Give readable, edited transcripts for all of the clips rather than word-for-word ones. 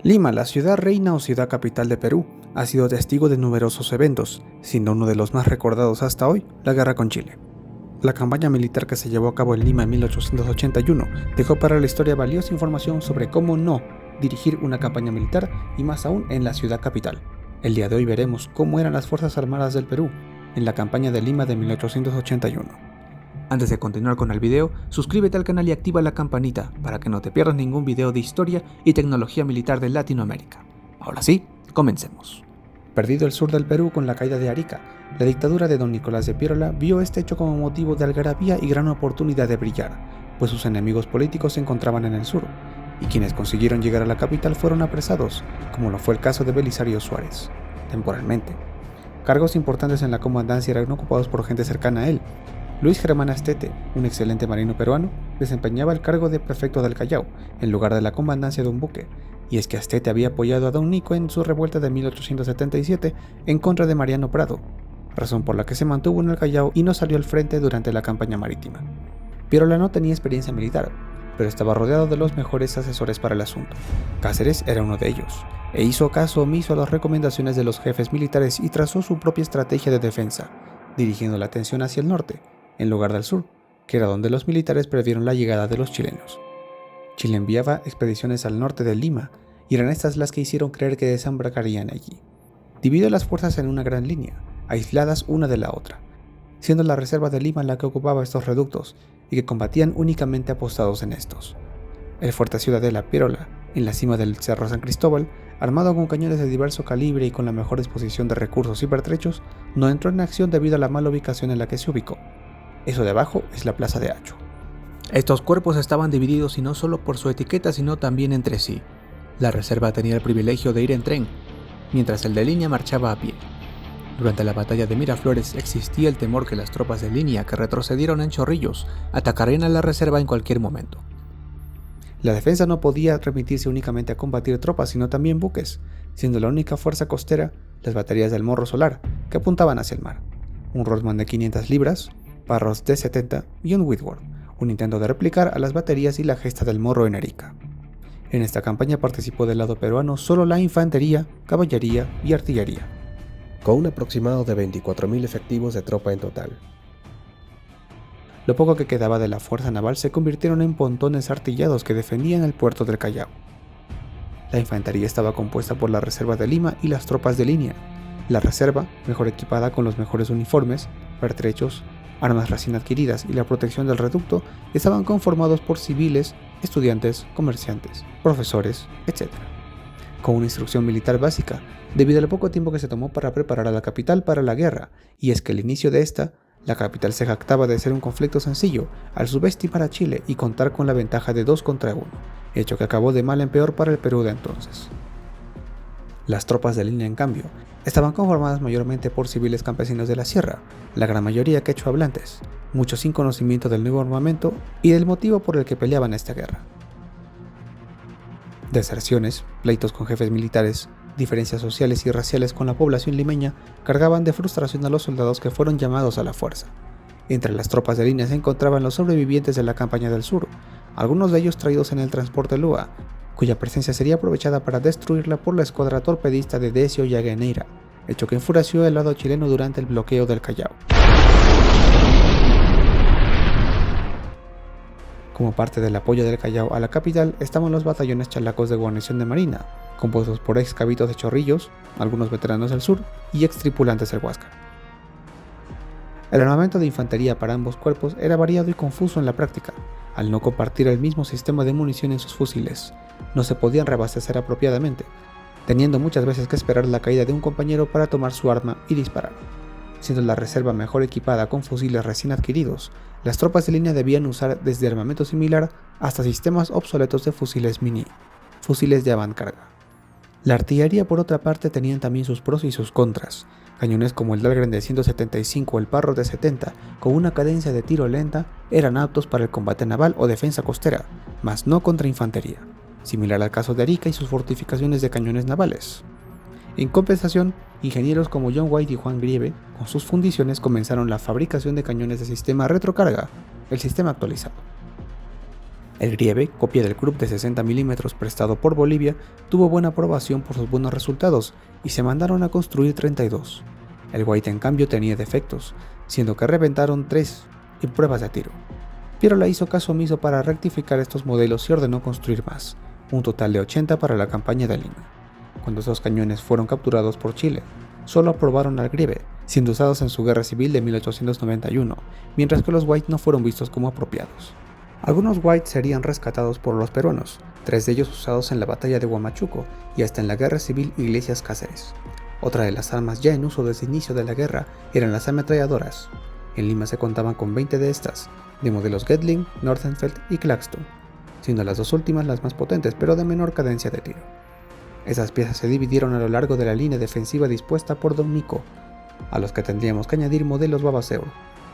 Lima, la ciudad reina o ciudad capital de Perú, ha sido testigo de numerosos eventos, siendo uno de los más recordados hasta hoy la guerra con Chile. La campaña militar que se llevó a cabo en Lima en 1881 dejó para la historia valiosa información sobre cómo no dirigir una campaña militar y más aún en la ciudad capital. El día de hoy veremos cómo eran las Fuerzas Armadas del Perú en la campaña de Lima de 1881. Antes de continuar con el video, suscríbete al canal y activa la campanita para que no te pierdas ningún video de historia y tecnología militar de Latinoamérica. Ahora sí, comencemos. Perdido el sur del Perú con la caída de Arica, la dictadura de don Nicolás de Piérola vio este hecho como motivo de algarabía y gran oportunidad de brillar, pues sus enemigos políticos se encontraban en el sur, y quienes consiguieron llegar a la capital fueron apresados, como lo fue el caso de Belisario Suárez, temporalmente. Cargos importantes en la comandancia eran ocupados por gente cercana a él. Luis Germán Astete, un excelente marino peruano, desempeñaba el cargo de prefecto del Callao, en lugar de la comandancia de un buque, y es que Astete había apoyado a don Nico en su revuelta de 1877 en contra de Mariano Prado, razón por la que se mantuvo en el Callao y no salió al frente durante la campaña marítima. Piérola no tenía experiencia militar, pero estaba rodeado de los mejores asesores para el asunto. Cáceres era uno de ellos, e hizo caso omiso a las recomendaciones de los jefes militares y trazó su propia estrategia de defensa, dirigiendo la atención hacia el norte, en lugar del sur, que era donde los militares previeron la llegada de los chilenos. Chile enviaba expediciones al norte de Lima, y eran estas las que hicieron creer que desembarcarían allí. Dividió las fuerzas en una gran línea, aisladas una de la otra, siendo la reserva de Lima la que ocupaba estos reductos, y que combatían únicamente apostados en estos. El fuerte Ciudadela Piérola, en la cima del Cerro San Cristóbal, armado con cañones de diverso calibre y con la mejor disposición de recursos y pertrechos, no entró en acción debido a la mala ubicación en la que se ubicó. Eso de abajo es la Plaza de Hacho. Estos cuerpos estaban divididos y no solo por su etiqueta sino también entre sí. La reserva tenía el privilegio de ir en tren, mientras el de línea marchaba a pie. Durante la batalla de Miraflores existía el temor que las tropas de línea que retrocedieron en Chorrillos atacarían a la reserva en cualquier momento. La defensa no podía remitirse únicamente a combatir tropas sino también buques, siendo la única fuerza costera las baterías del Morro Solar, que apuntaban hacia el mar. Un Rodman de 500 libras, Parros de 70 y un Whitworth, un intento de replicar a las baterías y la gesta del Morro en Arica. En esta campaña participó del lado peruano solo la infantería, caballería y artillería, con un aproximado de 24.000 efectivos de tropa en total. Lo poco que quedaba de la fuerza naval se convirtieron en pontones artillados que defendían el puerto del Callao. La infantería estaba compuesta por la reserva de Lima y las tropas de línea. La reserva, mejor equipada con los mejores uniformes, pertrechos, armas recién adquiridas y la protección del reducto, estaban conformados por civiles, estudiantes, comerciantes, profesores, etc. Con una instrucción militar básica, debido al poco tiempo que se tomó para preparar a la capital para la guerra, y es que al inicio de esta, la capital se jactaba de ser un conflicto sencillo, al subestimar a Chile y contar con la ventaja de 2 contra 1, hecho que acabó de mal en peor para el Perú de entonces. Las tropas de línea, en cambio, estaban conformadas mayormente por civiles campesinos de la sierra, la gran mayoría quechua hablantes, muchos sin conocimiento del nuevo armamento y del motivo por el que peleaban esta guerra. Deserciones, pleitos con jefes militares, diferencias sociales y raciales con la población limeña cargaban de frustración a los soldados que fueron llamados a la fuerza. Entre las tropas de línea se encontraban los sobrevivientes de la campaña del sur, algunos de ellos traídos en el transporte Lua, cuya presencia sería aprovechada para destruirla por la escuadra torpedista de Decio y Agueneira, hecho que enfureció el lado chileno durante el bloqueo del Callao. Como parte del apoyo del Callao a la capital estaban los batallones chalacos de guarnición de marina, compuestos por ex cabitos de Chorrillos, algunos veteranos del sur y ex tripulantes del Huáscar. El armamento de infantería para ambos cuerpos era variado y confuso en la práctica, al no compartir el mismo sistema de munición en sus fusiles. No se podían reabastecer apropiadamente, teniendo muchas veces que esperar la caída de un compañero para tomar su arma y disparar. Siendo la reserva mejor equipada con fusiles recién adquiridos, las tropas de línea debían usar desde armamento similar hasta sistemas obsoletos de fusiles mini, fusiles de avantcarga. La artillería, por otra parte, tenían también sus pros y sus contras. Cañones como el Dahlgren de 175 o el Parrot de 70, con una cadencia de tiro lenta, eran aptos para el combate naval o defensa costera, mas no contra infantería, similar al caso de Arica y sus fortificaciones de cañones navales. En compensación, ingenieros como John White y Juan Grieve, con sus fundiciones comenzaron la fabricación de cañones de sistema retrocarga, el sistema actualizado. El Grieve, copia del Krupp de 60 mm prestado por Bolivia, tuvo buena aprobación por sus buenos resultados y se mandaron a construir 32. El White en cambio tenía defectos, siendo que reventaron 3 en pruebas de tiro. Pirola hizo caso omiso para rectificar estos modelos y ordenó construir más, un total de 80 para la campaña de Lima. Cuando estos cañones fueron capturados por Chile, solo aprobaron al Grieve, siendo usados en su guerra civil de 1891, mientras que los White no fueron vistos como apropiados. Algunos White serían rescatados por los peruanos, 3 de ellos usados en la batalla de Huamachuco y hasta en la guerra civil Iglesias Cáceres. Otra de las armas ya en uso desde el inicio de la guerra eran las ametralladoras. En Lima se contaban con 20 de estas, de modelos Gatling, Nordenfeldt y Claxton, siendo las dos últimas las más potentes pero de menor cadencia de tiro. Esas piezas se dividieron a lo largo de la línea defensiva dispuesta por Don Nico, a los que tendríamos que añadir modelos Babaseur,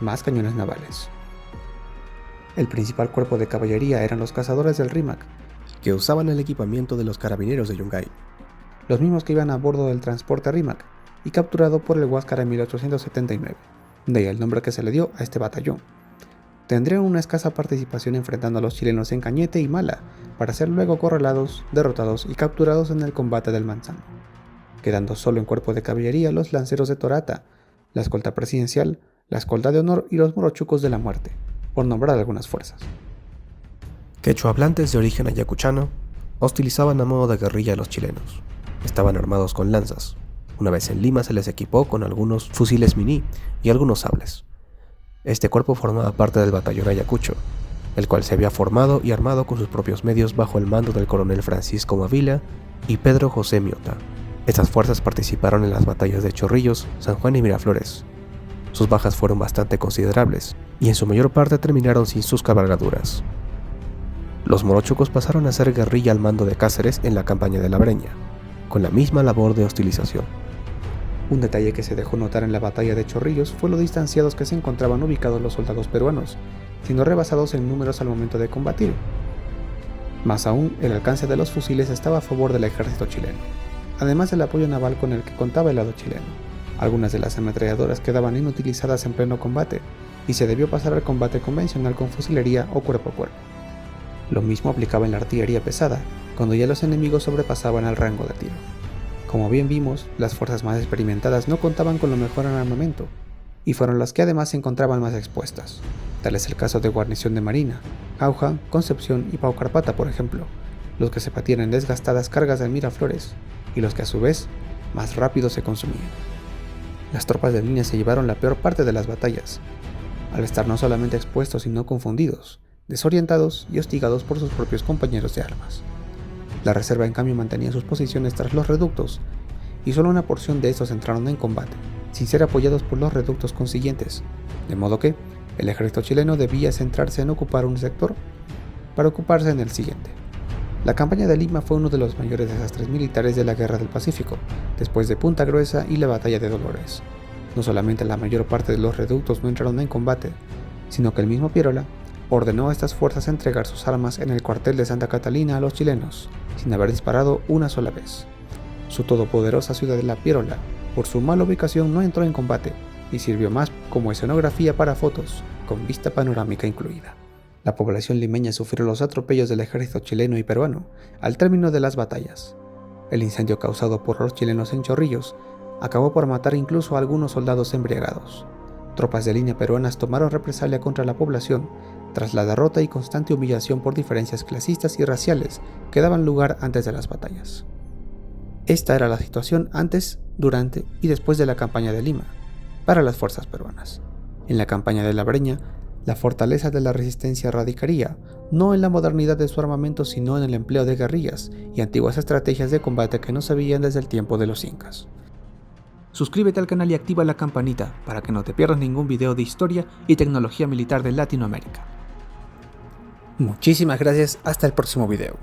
más cañones navales. El principal cuerpo de caballería eran los cazadores del Rímac, que usaban el equipamiento de los carabineros de Yungay, los mismos que iban a bordo del transporte Rímac y capturado por el Huáscar en 1879, de ahí el nombre que se le dio a este batallón. Tendrían una escasa participación enfrentando a los chilenos en Cañete y Mala, para ser luego acorralados, derrotados y capturados en el combate del Manzano, quedando solo en cuerpo de caballería los lanceros de Torata, la escolta presidencial, la escolta de honor y los morochucos de la muerte, por nombrar algunas fuerzas. Quechua hablantes de origen ayacuchano hostilizaban a modo de guerrilla a los chilenos. Estaban armados con lanzas. Una vez en Lima se les equipó con algunos fusiles miní y algunos sables. Este cuerpo formaba parte del batallón Ayacucho, el cual se había formado y armado con sus propios medios bajo el mando del coronel Francisco Mavila y Pedro José Miota. Estas fuerzas participaron en las batallas de Chorrillos, San Juan y Miraflores. Sus bajas fueron bastante considerables, y en su mayor parte terminaron sin sus cabalgaduras. Los morochucos pasaron a ser guerrilla al mando de Cáceres en la campaña de la Breña, con la misma labor de hostilización. Un detalle que se dejó notar en la batalla de Chorrillos fue lo distanciados que se encontraban ubicados los soldados peruanos, siendo rebasados en números al momento de combatir. Más aún, el alcance de los fusiles estaba a favor del ejército chileno, además del apoyo naval con el que contaba el lado chileno. Algunas de las ametralladoras quedaban inutilizadas en pleno combate, y se debió pasar al combate convencional con fusilería o cuerpo a cuerpo. Lo mismo aplicaba en la artillería pesada, cuando ya los enemigos sobrepasaban el rango de tiro. Como bien vimos, las fuerzas más experimentadas no contaban con lo mejor en armamento, y fueron las que además se encontraban más expuestas. Tal es el caso de Guarnición de Marina, Jauja, Concepción y Pau Carpata, por ejemplo, los que se patían en desgastadas cargas de Miraflores, y los que a su vez más rápido se consumían. Las tropas de línea se llevaron la peor parte de las batallas, al estar no solamente expuestos sino confundidos, desorientados y hostigados por sus propios compañeros de armas. La reserva en cambio mantenía sus posiciones tras los reductos, y solo una porción de estos entraron en combate, sin ser apoyados por los reductos consiguientes, de modo que el ejército chileno debía centrarse en ocupar un sector para ocuparse en el siguiente. La campaña de Lima fue uno de los mayores desastres militares de la Guerra del Pacífico, después de Punta Gruesa y la Batalla de Dolores. No solamente la mayor parte de los reductos no entraron en combate, sino que el mismo Pirola ordenó a estas fuerzas entregar sus armas en el cuartel de Santa Catalina a los chilenos, sin haber disparado una sola vez. Su todopoderosa ciudadela Pirola, por su mala ubicación, no entró en combate y sirvió más como escenografía para fotos, con vista panorámica incluida. La población limeña sufrió los atropellos del ejército chileno y peruano al término de las batallas. El incendio causado por los chilenos en Chorrillos acabó por matar incluso a algunos soldados embriagados. Tropas de línea peruanas tomaron represalia contra la población tras la derrota y constante humillación por diferencias clasistas y raciales que daban lugar antes de las batallas. Esta era la situación antes, durante y después de la campaña de Lima, para las fuerzas peruanas. En la campaña de la Breña, la fortaleza de la resistencia radicaría no en la modernidad de su armamento, sino en el empleo de guerrillas y antiguas estrategias de combate que no se veían desde el tiempo de los incas. Suscríbete al canal y activa la campanita para que no te pierdas ningún video de historia y tecnología militar de Latinoamérica. Muchísimas gracias, hasta el próximo video.